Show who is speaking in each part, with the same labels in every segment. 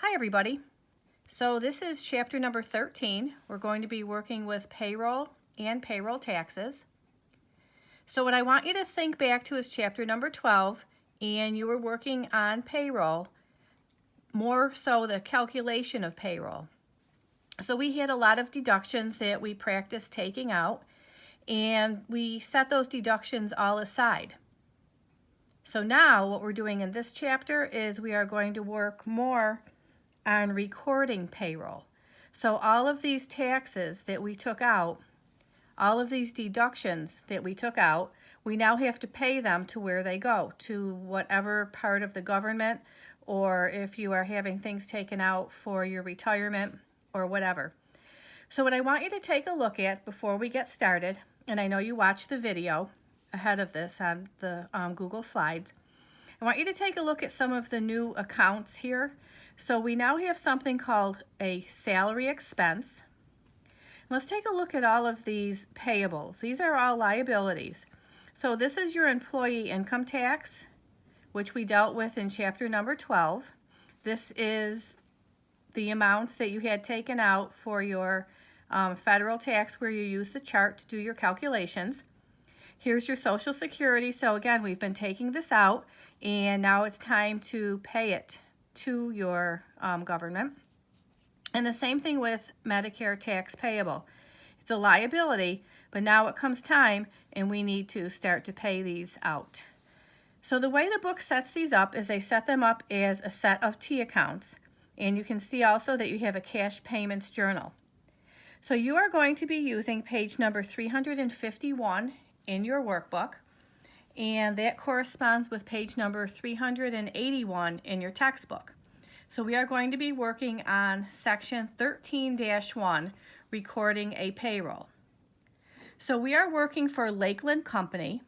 Speaker 1: Hi everybody. So this is chapter number 13. We're going to be working with payroll and payroll taxes. So what I want you to think back to is chapter number 12, and you were working on payroll, more so the calculation of payroll. So we had a lot of deductions that we practiced taking out, and we set those deductions all aside. So now what we're doing in this chapter is we are going to work more on recording payroll. So all of these taxes that we took out, all of these deductions that we took out, we now have to pay them to where they go, to whatever part of the government, or if you are having things taken out for your retirement or whatever. So what I want you to take a look at before we get started, and I know you watched the video ahead of this on the Google Slides, I want you to take a look at some of the new accounts here. So we now have something called a salary expense. Let's take a look at all of these payables. These are all liabilities. So this is your employee income tax, which we dealt with in chapter number 12. This is the amounts that you had taken out for your federal tax, where you use the chart to do your calculations. Here's your Social Security. So again, we've been taking this out, and now it's time to pay it to your government. And the same thing with Medicare tax payable. It's a liability, but now it comes time and we need to start to pay these out. So the way the book sets these up is they set them up as a set of T accounts. And you can see also that you have a cash payments journal. So you are going to be using page number 351 in your workbook, and that corresponds with page number 381 in your textbook. So we are going to be working on section 13-1, recording a payroll. So we are working for Lakeland Company.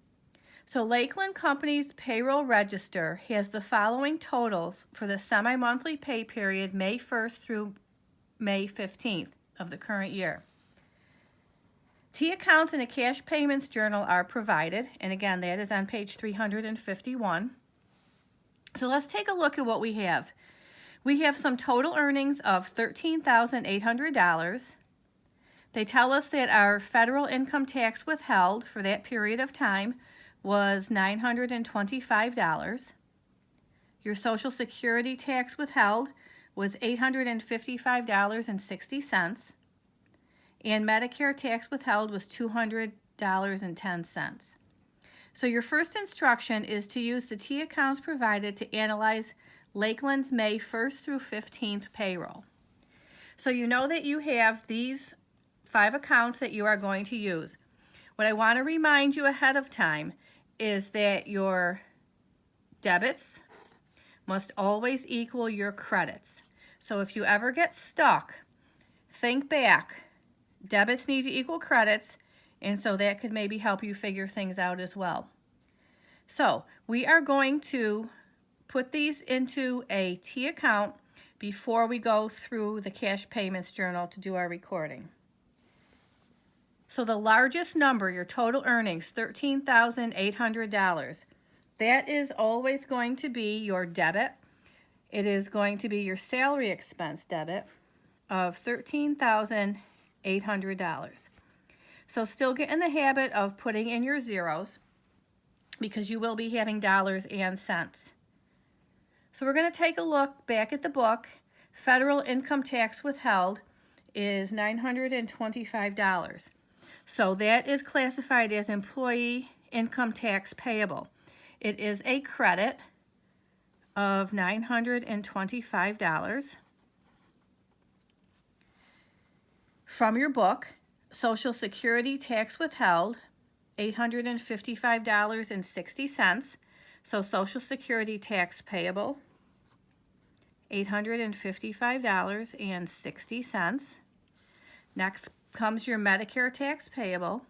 Speaker 1: So Lakeland Company's payroll register has the following totals for the semi-monthly pay period May 1st through May 15th of the current year. T accounts and a cash payments journal are provided, and again, that is on page 351. So let's take a look at what we have. We have some total earnings of $13,800. They tell us that our federal income tax withheld for that period of time was $925. Your Social Security tax withheld was $855.60. And Medicare tax withheld was $200.10. So your first instruction is to use the T accounts provided to analyze Lakeland's May 1st through 15th payroll. So you know that you have these 5 accounts that you are going to use. What I want to remind you ahead of time is that your debits must always equal your credits. So if you ever get stuck, think back. Debits need to equal credits, and so that could maybe help you figure things out as well. So we are going to put these into a T account before we go through the cash payments journal to do our recording. So the largest number, your total earnings, $13,800. That is always going to be your debit. It is going to be your salary expense debit of $13,800. So still get in the habit of putting in your zeros, because you will be having dollars and cents. So we're going to take a look back at the book. Federal income tax withheld is $925. So that is classified as employee income tax payable. It is a credit of $925. From your book, Social Security tax withheld, $855.60. So Social Security tax payable, $855.60. Next comes your Medicare tax payable.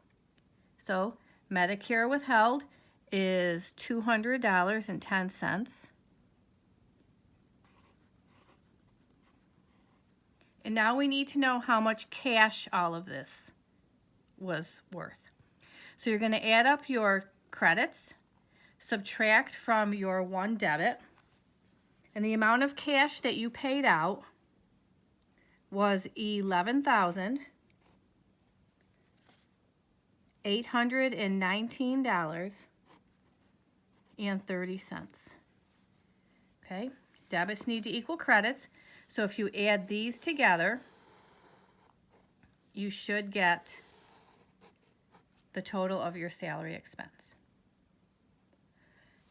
Speaker 1: So Medicare withheld is $200.10. And now we need to know how much cash all of this was worth. So you're going to add up your credits, subtract from your one debit, And the amount of cash that you paid out was $11,819.30. Okay, debits need to equal credits. So if you add these together, you should get the total of your salary expense.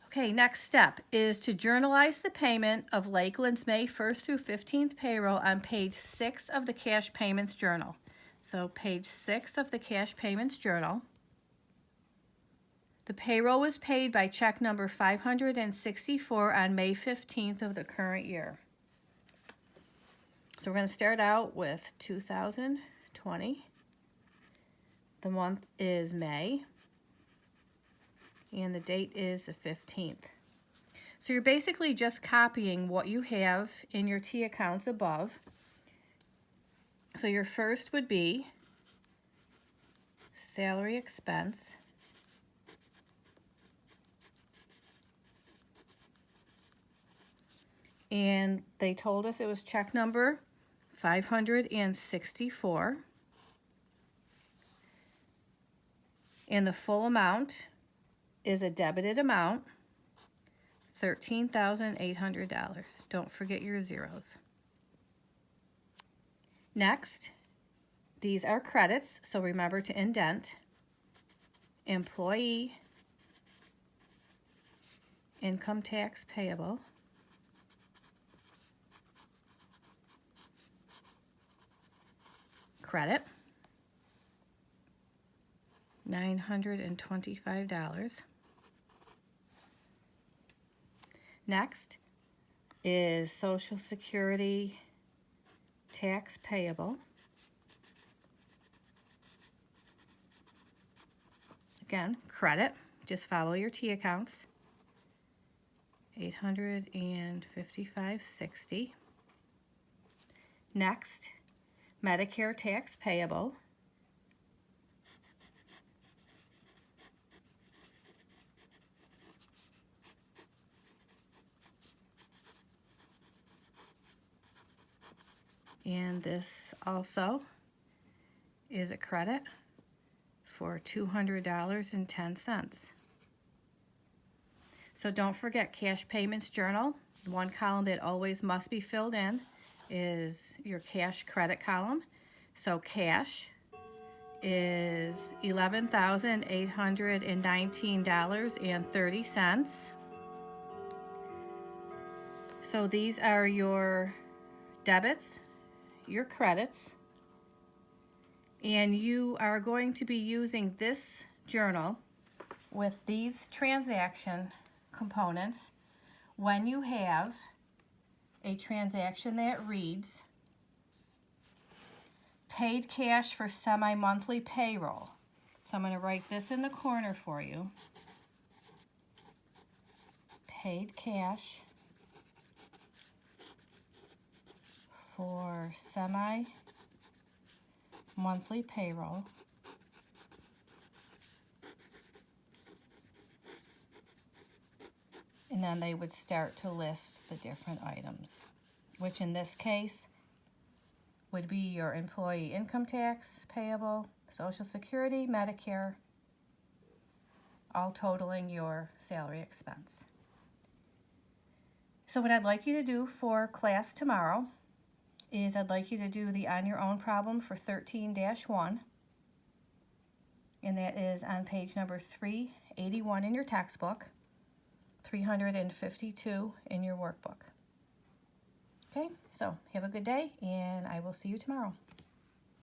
Speaker 1: Okay, next step is to journalize the payment of Lakeland's May 1st through 15th payroll on page 6 of the Cash Payments Journal. So page 6 of the Cash Payments Journal. The payroll was paid by check number 564 on May 15th of the current year. So we're going to start out with 2020. The month is May. And the date is the 15th. So you're basically just copying what you have in your T accounts above. So your first would be salary expense. And they told us it was check number 564. And the full amount is a debited amount, $13,800. Don't forget your zeros. Next, these are credits, so remember to indent. Employee income tax payable. Credit, $925. Next is Social Security tax payable. Again, credit, just follow your T accounts. $855.60. Next, Medicare tax payable. And this also is a credit for $200.10. So don't forget Cash Payments Journal. One column that always must be filled in is your cash credit column. So cash is $11,819.30. So these are your debits, your credits, and you are going to be using this journal with these transaction components when you have a transaction that reads paid cash for semi-monthly payroll. So I'm going to write this in the corner for you. Paid cash for semi-monthly payroll. And then they would start to list the different items, which in this case would be your employee income tax payable, Social Security, Medicare, all totaling your salary expense. So what I'd like you to do for class tomorrow is I'd like you to do the on your own problem for 13-1, and that is on page number 381 in your textbook, 352 in your workbook. Okay, so have a good day, and I will see you tomorrow.